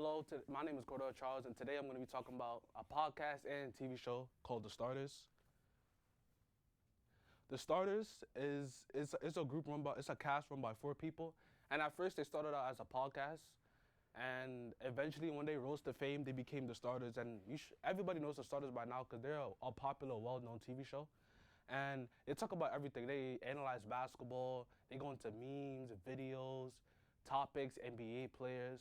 Hello, my name is Cordell Charles, and today I'm going to be talking about a podcast and TV show called The Starters. The Starters is a group it's a cast run by 4 people, and at first they started out as a podcast, and eventually when they rose to fame, they became The Starters, and everybody knows The Starters by now because they're a popular, well-known TV show. And they talk about everything. They analyze basketball, they go into memes, videos, topics, NBA players.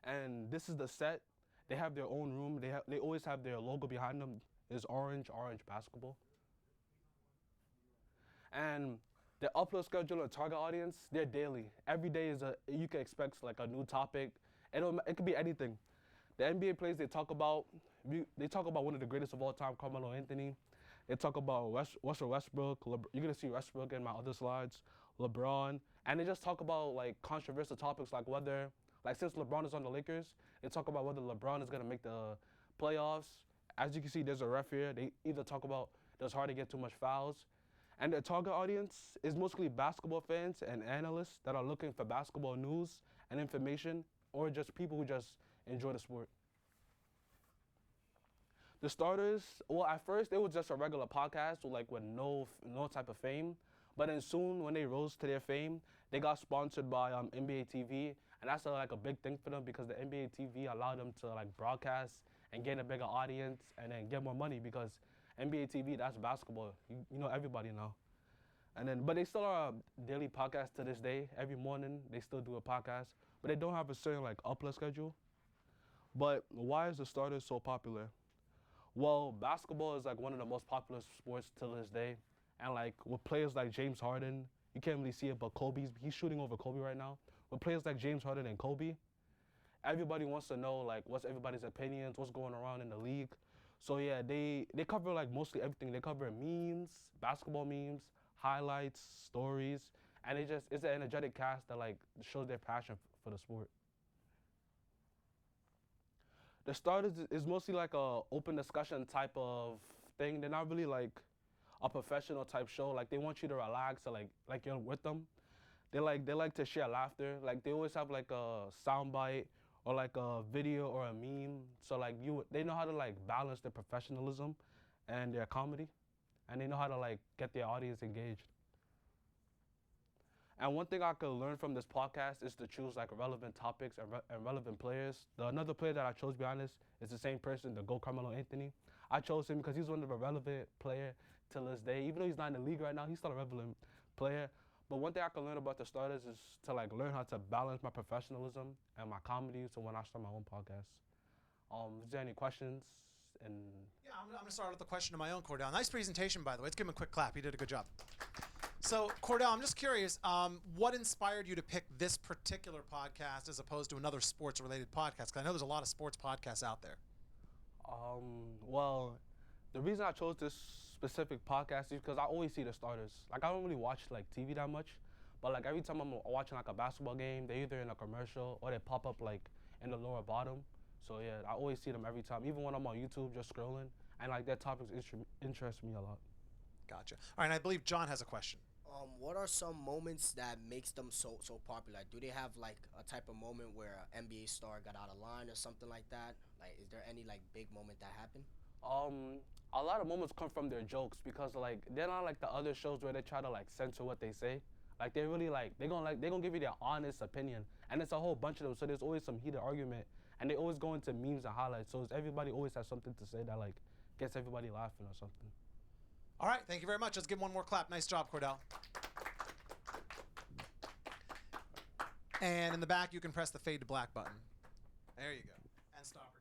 And this is the set. They have their own room. They always have their logo behind them. It's orange basketball. And the upload schedule and target audience, they're daily. Every day you can expect like a new topic. It could be anything. The NBA players they talk about one of the greatest of all time, Carmelo Anthony. They talk about Russell Westbrook. You're gonna see Westbrook in my other slides. LeBron, and they just talk about like controversial topics like whether, like since LeBron is on the Lakers, they talk about whether LeBron is gonna make the playoffs. As you can see, there's a ref here. They either talk about does Harden get too much fouls, and their target audience is mostly basketball fans and analysts that are looking for basketball news and information, or just people who just enjoy the sport. The Starters, well, at first, it was just a regular podcast with no type of fame. But then soon, when they rose to their fame, they got sponsored by NBA TV. And that's like a big thing for them because the NBA TV allowed them to like broadcast and gain a bigger audience and then get more money because NBA TV, that's basketball. You know, everybody know. But they still are a daily podcast to this day. Every morning, they still do a podcast. But they don't have a certain like upload schedule. But why is The Starters so popular? Well, basketball is like one of the most popular sports till this day. And like with players like James Harden, you can't really see it, but he's shooting over Kobe right now. With players like James Harden and Kobe, everybody wants to know like what's everybody's opinions, what's going around in the league. So yeah, they cover like mostly everything. They cover memes, basketball memes, highlights, stories, and it's an energetic cast that like shows their passion for the sport. The Starters is mostly like a open discussion type of thing. They're not really like a professional type show. Like they want you to relax or like you're with them. They like to share laughter. Like they always have like a soundbite or like a video or a meme. So like they know how to like balance their professionalism and their comedy, and they know how to like get their audience engaged. And one thing I could learn from this podcast is to choose like relevant topics and relevant players. Another player that I chose, to be honest, is the same person, the GOAT Carmelo Anthony. I chose him because he's one of a relevant player till this day. Even though he's not in the league right now, he's still a relevant player. But one thing I can learn about The Starters is to like learn how to balance my professionalism and my comedy. So when I start my own podcast, is there any questions? Yeah, I'm gonna start with the question of my own, Cordell. Nice presentation, by the way. Let's give him a quick clap. He did a good job. So, Cordell, I'm just curious, what inspired you to pick this particular podcast as opposed to another sports-related podcast? Because I know there's a lot of sports podcasts out there. Well, the reason I chose this specific podcast is because I always see The Starters. Like, I don't really watch like TV that much, but like every time I'm watching like a basketball game, they're either in a commercial or they pop up like in the lower bottom. So yeah, I always see them every time, even when I'm on YouTube just scrolling, and like their topics interest me a lot. Gotcha. All right, and I believe John has a question. What are some moments that makes them so popular? Like, do they have like a type of moment where an NBA star got out of line or something like that? Like, is there any like big moment that happened? A lot of moments come from their jokes because like they're not like the other shows where they try to like censor what they say. Like they really they're gonna give you their honest opinion, and it's a whole bunch of them. So there's always some heated argument, and they always go into memes and highlights. So everybody always has something to say that like gets everybody laughing or something. All right, thank you very much. Let's give him one more clap. Nice job, Cordell. And in the back, you can press the fade to black button. There you go. And stop recording.